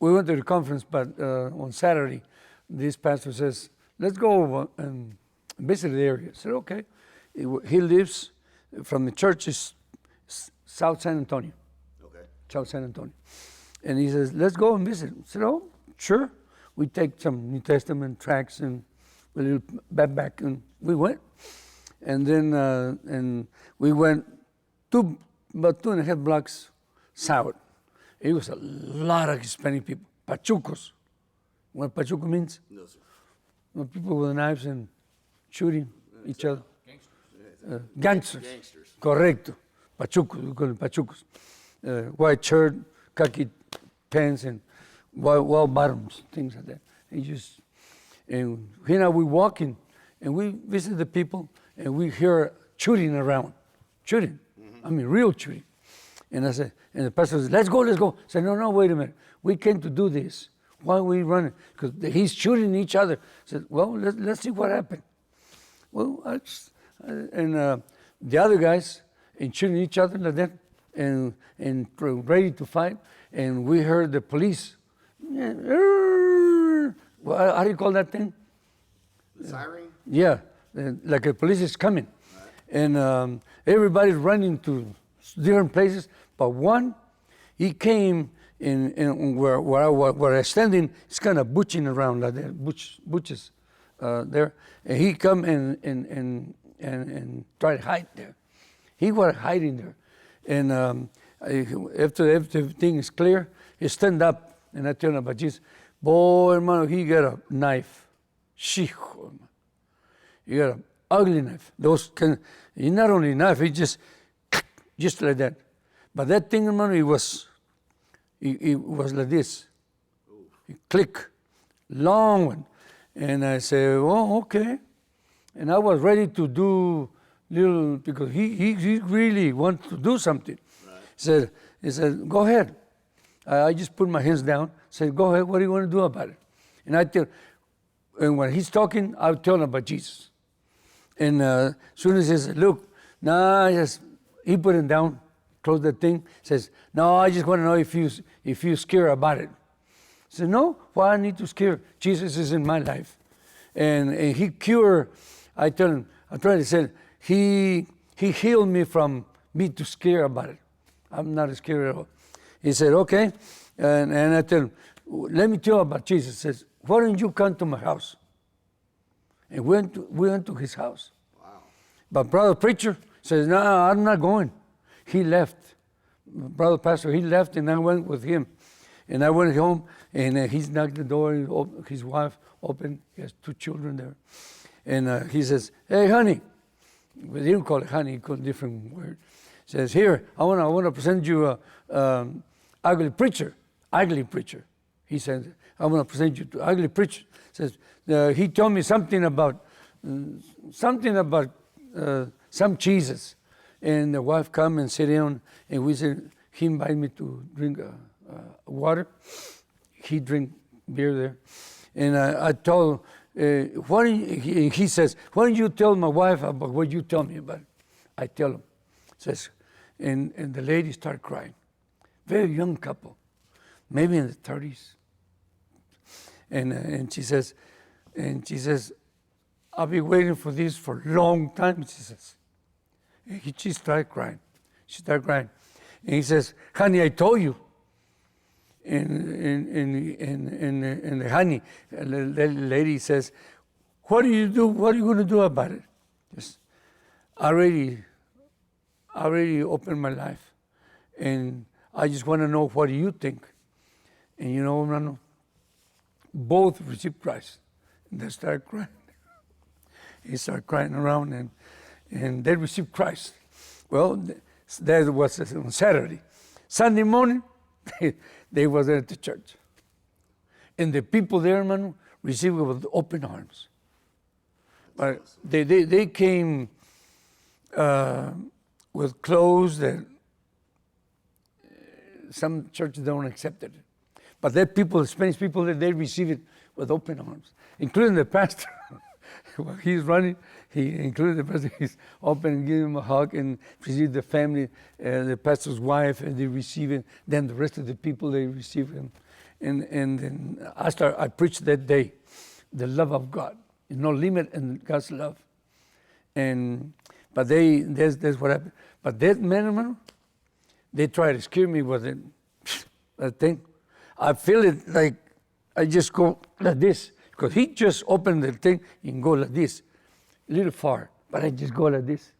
we went to the conference, but on Saturday, this pastor says, let's go over and visit the area. I said, okay. He lives from the church is South San Antonio. Okay. South San Antonio. And he says, let's go and visit. I said, oh, sure. We take some New Testament tracts and a little backpack, and we went. And then and we went about 2.5 blocks south. It was a lot of Hispanic people, pachucos. What pachuco means? No, sir. Well, people with knives and shooting each other. Gangsters. Gangsters. Correcto. Pachucos, we call them pachucos. White shirt, khaki pants, and white bottoms, things like that. And here now we're walking, and we visit the people, and we hear shooting around. Shooting. I mean, real shooting. And I said, and the pastor said, let's go. I said, no, wait a minute. We came to do this. Why are we running? Because he's shooting each other. I said, well, let's see what happened. Well, the other guys and shooting each other like that, and ready to fight. And we heard the police. Well, how do you call that thing? The siren? Yeah, like the police is coming. Right. And everybody's running to different places. But one, he came in where I was standing, it's kind of butching around like that, butches there. And he come and try to hide there. He was hiding there. And after everything is clear, he stand up and I tell him about Jesus. Boy, hermano, he got a knife. Chico, he got an ugly knife. He not only knife, he just like that. But that thing, hermano, it was like this. He click, long one. And I said, oh, okay. And I was ready to do little, because he really wants to do something. Right. He said, go ahead. I just put my hands down, said, go ahead, what do you want to do about it? And when he's talking, I'll tell him about Jesus. And as soon as he says, look, he put it down, closed the thing, says, no, I just want to know if you scared about it. I said, no, why I need to scare? Jesus is in my life. And he cured, I try to say, he healed me from me to scare about it. I'm not scared at all. He said, okay. And I tell him, let me tell you about Jesus. He says, why don't you come to my house? And we went to his house. Wow. But brother preacher says, no, I'm not going. He left. Brother pastor, he left, and I went with him. And I went home, and he's knocked the door, and his wife opened. He has 2 children there. And he says, hey, honey. But he didn't call it honey, he called it a different word. He says, here, I want to present you a ugly preacher. He said, I want to present you to ugly preacher. Says, he told me something about some cheeses. And the wife come and sit down, and we said, he invited me to drink water. He drink beer there. And I told him, he says, why don't you tell my wife about what you tell me about it? I tell him. Says, and the lady started crying. Very young couple, maybe in the 30s. And she says, I've been waiting for this for a long time, she says. And she started crying. And he says, honey, I told you. And the honey, the lady says, what do you do? What are you going to do about it? Just, I already opened my life. And I just want to know, what do you think? And you know, hermano, both received Christ. And they started crying. He started crying around, and they received Christ. Well, that was on Saturday. Sunday morning, they was at the church. And the people there, hermano, received it with open arms. But awesome. They came with clothes that some churches don't accept it. But that people, Spanish people, they receive it with open arms, including the pastor. While he's running, he included the pastor. He's open and give him a hug and receive the family, the pastor's wife, and they receive him. Then the rest of the people, they receive him. And then I preached that day, the love of God. No limit in God's love. But that's what happened. But that man, they try to scare me with it. That thing. I feel it like I just go like this. Because he just opened the thing and go like this. A little far. But I just go like this.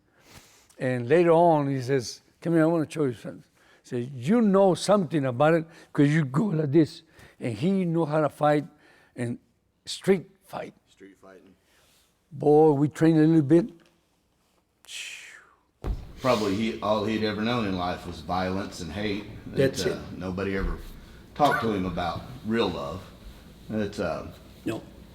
And later on, he says, come here, I want to show you something. He says, you know something about it because you go like this. And he know how to fight and street fight. Street fighting. Boy, we trained a little bit. Probably all he'd ever known in life was violence and hate. That's it. Nobody ever talked to him about real love. It's No.